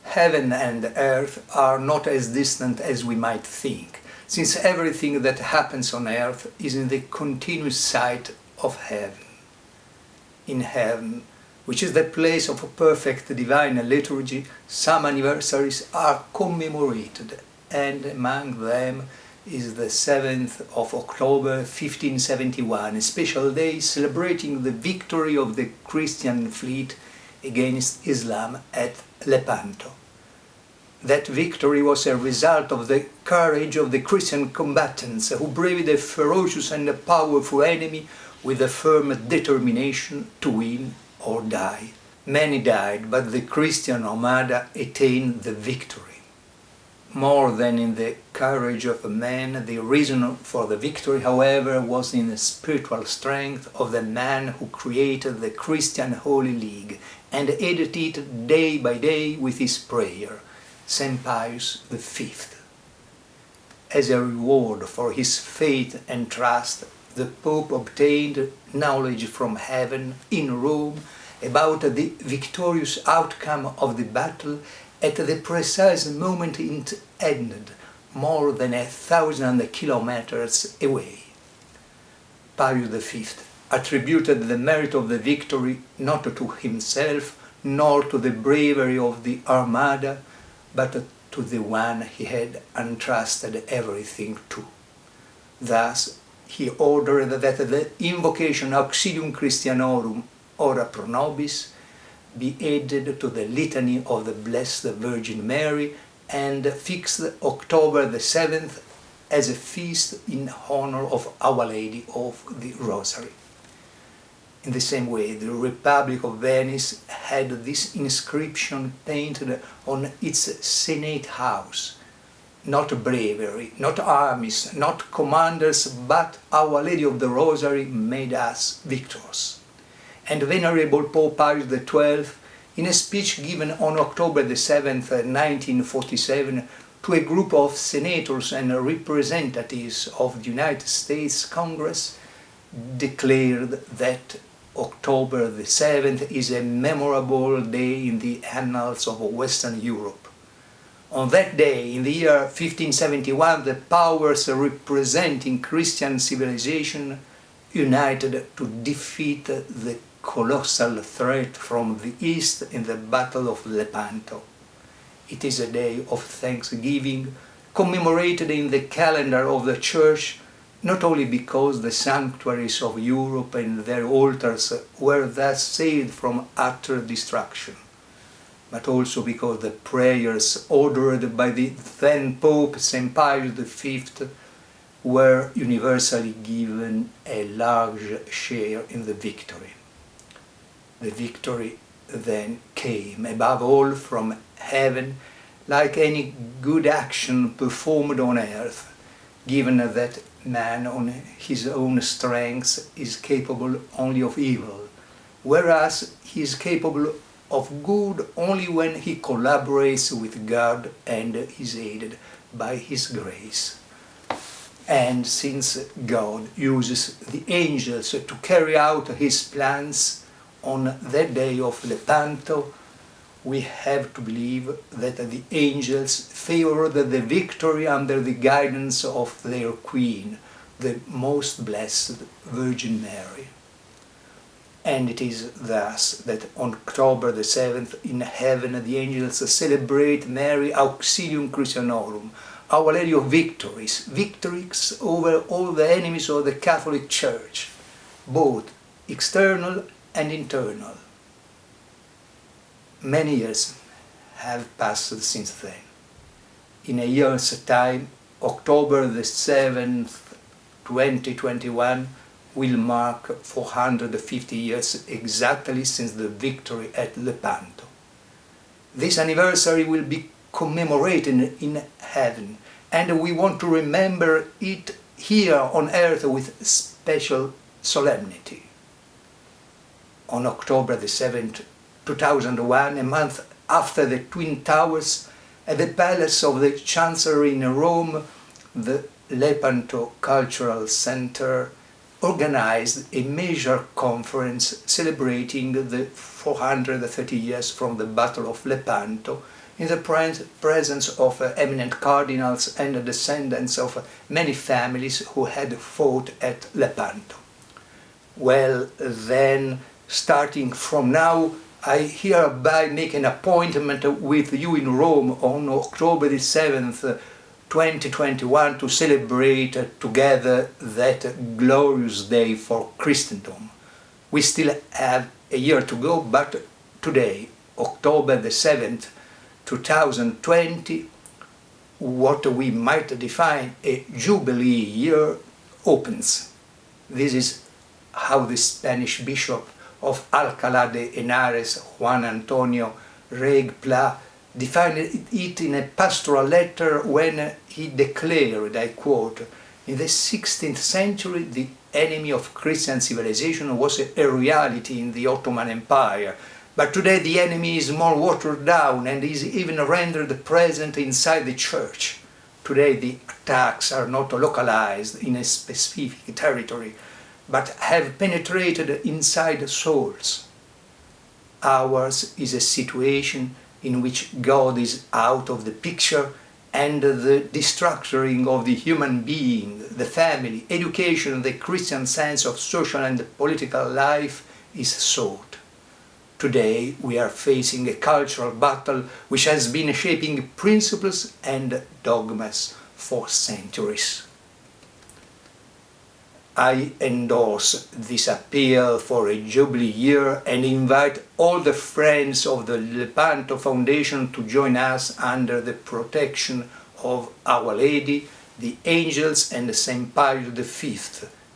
Heaven and earth are not as distant as we might think, since everything that happens on earth is in the continuous sight of heaven. In heaven, which is the place of a perfect divine liturgy, some anniversaries are commemorated, and among them is the 7th of October 1571, a special day celebrating the victory of the Christian fleet against Islam at Lepanto. That victory was a result of the courage of the Christian combatants who braved a ferocious and a powerful enemy with a firm determination to win or die. Many died, but the Christian Armada attained the victory. More than in the courage of a man, the reason for the victory, however, was in the spiritual strength of the man who created the Christian Holy League and aided it day by day with his prayer, St. Pius V. As a reward for his faith and trust, the Pope obtained knowledge from heaven in Rome about the victorious outcome of the battle at the precise moment it ended, more than 1,000 kilometers away. Pius V attributed the merit of the victory not to himself, nor to the bravery of the Armada, but to the one he had entrusted everything to. Thus, he ordered that the invocation Auxilium Christianorum ora pro nobis be added to the litany of the Blessed Virgin Mary and fixed October the 7th as a feast in honor of Our Lady of the Rosary. In the same way, the Republic of Venice had this inscription painted on its Senate house: not bravery, not armies, not commanders, but Our Lady of the Rosary made us victors. And Venerable Pope Pius XII, in a speech given on October the 7th, 1947, to a group of senators and representatives of the United States Congress, declared that October the 7th is a memorable day in the annals of Western Europe. On that day, in the year 1571, the powers representing Christian civilization united to defeat the colossal threat from the east in the Battle of Lepanto. It is a day of thanksgiving, commemorated in the calendar of the Church, not only because the sanctuaries of Europe and their altars were thus saved from utter destruction, but also because the prayers ordered by the then Pope St. Pius V were universally given a large share in the victory. The victory then came, above all, from heaven, like any good action performed on earth, given that man on his own strength is capable only of evil, whereas he is capable of good only when he collaborates with God and is aided by His grace. And since God uses the angels to carry out His plans on that day of Lepanto, we have to believe that the angels favored the victory under the guidance of their Queen, the Most Blessed Virgin Mary. And it is thus that on October the 7th in heaven the angels celebrate Mary Auxilium Christianorum, Our Lady of Victories, victories over all the enemies of the Catholic Church, both external and internal. Many years have passed since then. In a year's time, October the 7th, 2021, will mark 450 years exactly since the victory at Lepanto. This anniversary will be commemorated in heaven, and we want to remember it here on earth with special solemnity. On October the 7th, 2001, a month after the Twin Towers, at the Palace of the Chancery in Rome, the Lepanto Cultural Center organized a major conference celebrating the 430 years from the Battle of Lepanto, in the presence of eminent cardinals and the descendants of many families who had fought at Lepanto. Well, then, starting from now, I hereby make an appointment with you in Rome on October the 7th, 2021 to celebrate together that glorious day for Christendom. We still have a year to go, but today, October the 7th, 2020, what we might define a Jubilee year opens. This is how the Spanish Bishop of Alcalá de Henares, Juan Antonio Reg Pla, defined it in a pastoral letter when he declared, I quote, "In the 16th century the enemy of Christian civilization was a reality in the Ottoman Empire, but today the enemy is more watered down and is even rendered present inside the Church. Today the attacks are not localized in a specific territory, but have penetrated inside souls. Ours is a situation in which God is out of the picture and the destructuring of the human being, the family, education, the Christian sense of social and political life is sought. Today we are facing a cultural battle which has been shaping principles and dogmas for centuries." I endorse this appeal for a Jubilee year and invite all the friends of the Lepanto Foundation to join us under the protection of Our Lady, the angels and St. Pius V,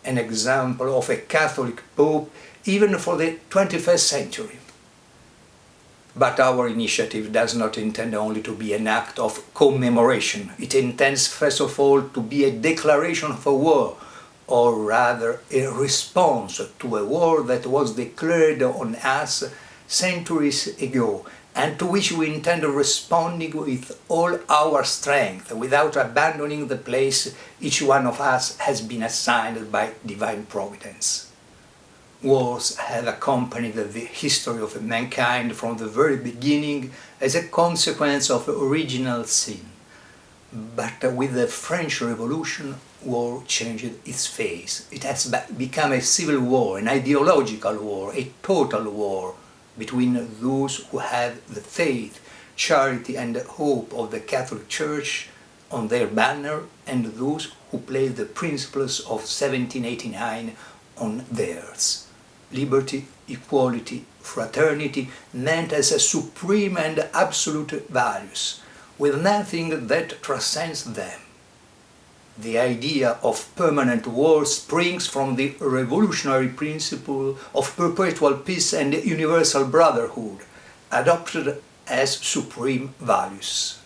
an example of a Catholic Pope even for the 21st century. But our initiative does not intend only to be an act of commemoration. It intends first of all to be a declaration of a war, or rather a response to a war that was declared on us centuries ago, and to which we intend responding with all our strength, without abandoning the place each one of us has been assigned by divine providence. Wars have accompanied the history of mankind from the very beginning as a consequence of original sin. But with the French Revolution, war changed its face. It has become a civil war, an ideological war, a total war between those who have the faith, charity and hope of the Catholic Church on their banner and those who place the principles of 1789 on theirs. Liberty, equality, fraternity meant as a supreme and absolute values, with nothing that transcends them. The idea of permanent war springs from the revolutionary principle of perpetual peace and universal brotherhood, adopted as supreme values.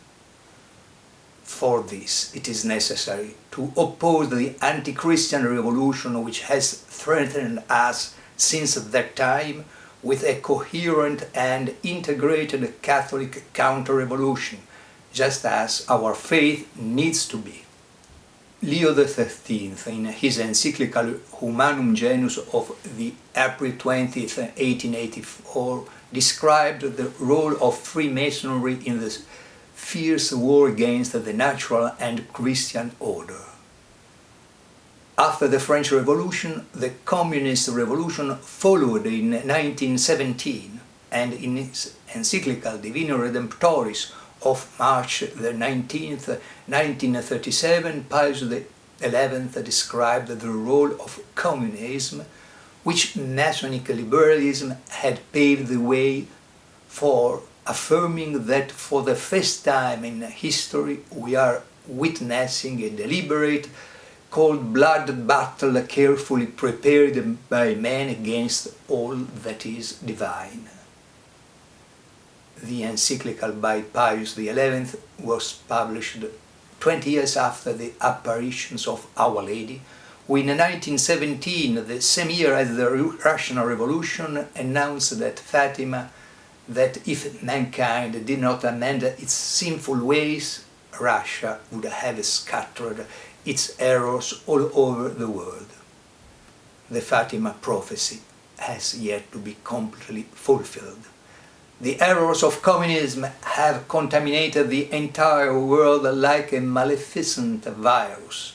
For this, it is necessary to oppose the anti-Christian revolution which has threatened us since that time with a coherent and integrated Catholic counter-revolution, just as our faith needs to be. Leo XIII, in his encyclical Humanum Genus of the April 20, 1884, described the role of Freemasonry in the fierce war against the natural and Christian order. After the French Revolution, the Communist Revolution followed in 1917, and in his encyclical Divine Redemptoris of March the 19th, 1937, Pius XI described the role of communism, which Masonic liberalism had paved the way for, affirming that for the first time in history we are witnessing a deliberate, cold-blooded battle carefully prepared by man against all that is divine. The encyclical by Pius XI was published 20 years after the apparitions of Our Lady, who in 1917, the same year as the Russian Revolution, announced at Fatima that if mankind did not amend its sinful ways, Russia would have scattered its errors all over the world. The Fatima prophecy has yet to be completely fulfilled. The errors of communism have contaminated the entire world like a maleficent virus.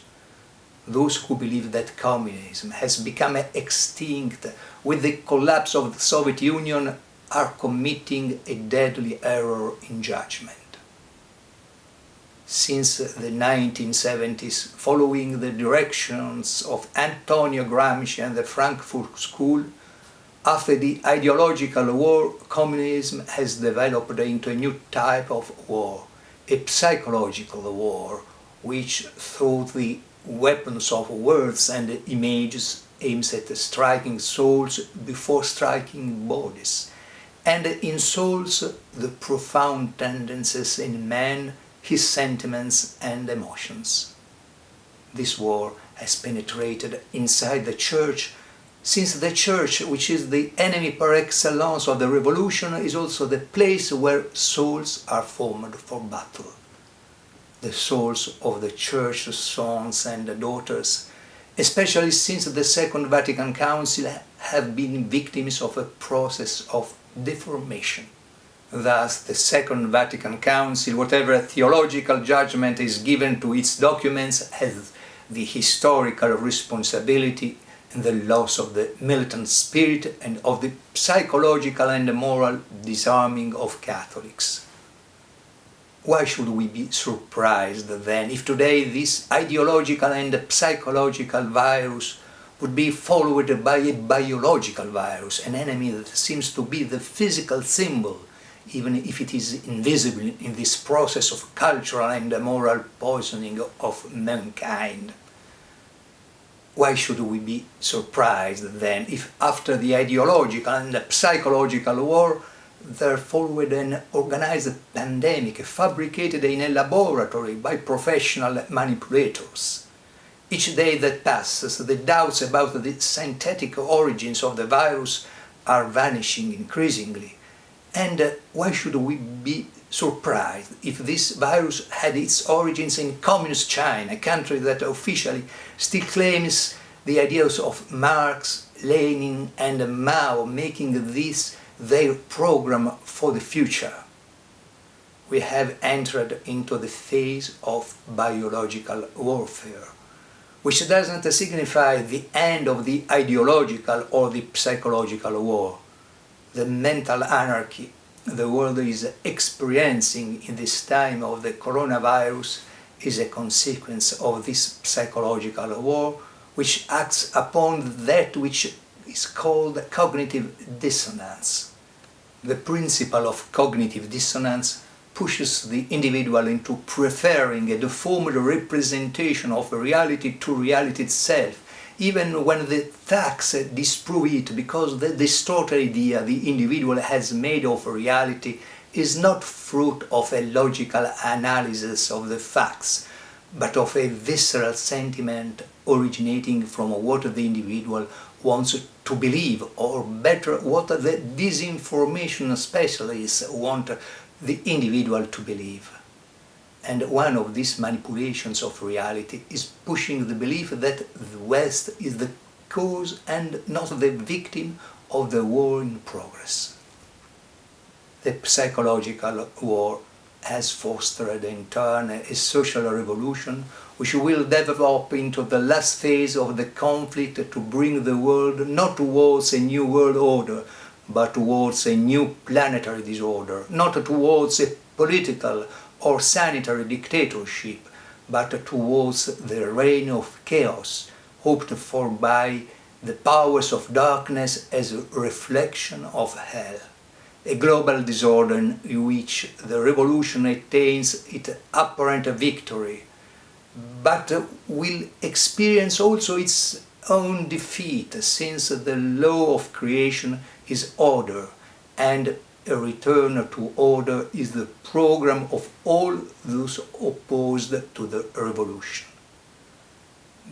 Those who believe that communism has become extinct with the collapse of the Soviet Union are committing a deadly error in judgment. Since the 1970s, following the directions of Antonio Gramsci and the Frankfurt School, after the ideological war, communism has developed into a new type of war, a psychological war, which through the weapons of words and images aims at striking souls before striking bodies, and in souls the profound tendencies in man, his sentiments and emotions. This war has penetrated inside the Church, since the Church, which is the enemy par excellence of the revolution, is also the place where souls are formed for battle. The souls of the Church's sons and daughters, especially since the Second Vatican Council, have been victims of a process of deformation. Thus, the Second Vatican Council, whatever theological judgment is given to its documents, has the historical responsibility in the loss of the militant spirit and of the psychological and moral disarming of Catholics. Why should we be surprised then if today this ideological and psychological virus would be followed by a biological virus, an enemy that seems to be the physical symbol, even if it is invisible in this process of cultural and moral poisoning of mankind? Why should we be surprised then if after the ideological and psychological war there followed an organized pandemic fabricated in a laboratory by professional manipulators? Each day that passes, the doubts about the synthetic origins of the virus are vanishing increasingly. And why should we be surprised if this virus had its origins in Communist China, a country that officially still claims the ideas of Marx, Lenin and Mao, making this their program for the future? We have entered into the phase of biological warfare, which doesn't signify the end of the ideological or the psychological war. The mental anarchy the world is experiencing in this time of the coronavirus is a consequence of this psychological war, which acts upon that which is called cognitive dissonance. The principle of cognitive dissonance pushes the individual into preferring a deformed representation of reality to reality itself, even when the facts disprove it, because the distorted idea the individual has made of reality is not fruit of a logical analysis of the facts, but of a visceral sentiment originating from what the individual wants to believe, or better, what the disinformation specialists want the individual to believe. And one of these manipulations of reality is pushing the belief that the West is the cause and not the victim of the war in progress. The psychological war has fostered in turn a social revolution which will develop into the last phase of the conflict to bring the world not towards a new world order, but towards a new planetary disorder, not towards a political or sanitary dictatorship, but towards the reign of chaos, hoped for by the powers of darkness as a reflection of hell. A global disorder in which the revolution attains its apparent victory, but will experience also its own defeat, since the law of creation is order, and a return to order is the program of all those opposed to the revolution.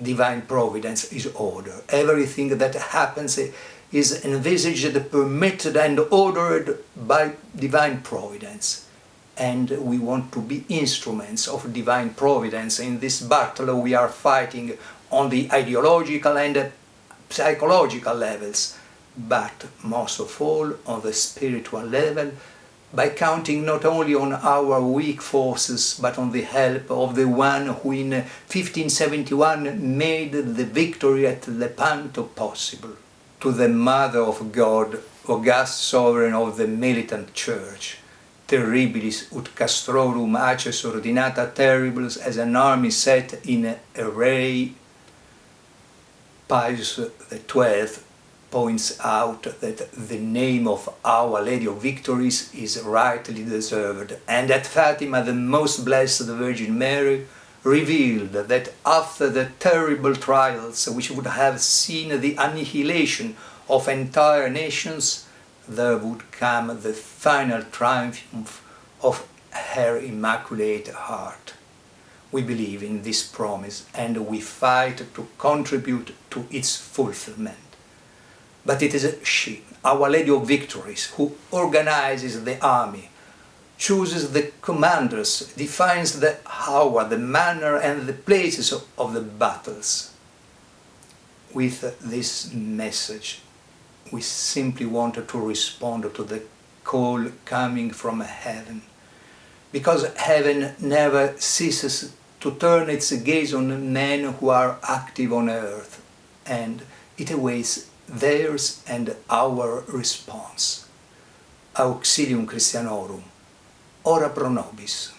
Divine providence is order. Everything that happens is envisaged, permitted and ordered by divine providence. And we want to be instruments of divine providence in this battle we are fighting on the ideological and psychological levels, but most of all on the spiritual level, by counting not only on our weak forces, but on the help of the one who in 1571 made the victory at Lepanto possible. To the Mother of God, august sovereign of the militant Church, terribilis ut castrorum aces ordinata terribles, as an army set in array, Pius XII points out that the name of Our Lady of Victories is rightly deserved, and that Fatima, the Most Blessed Virgin Mary, revealed that after the terrible trials which would have seen the annihilation of entire nations, there would come the final triumph of her Immaculate Heart. We believe in this promise and we fight to contribute to its fulfillment. But it is she, Our Lady of Victories, who organizes the army, chooses the commanders, defines the hour, the manner and the places of the battles. With this message, we simply wanted to respond to the call coming from heaven, because heaven never ceases to turn its gaze on men who are active on earth, and it awaits theirs and our response. Auxilium Christianorum, ora pro nobis.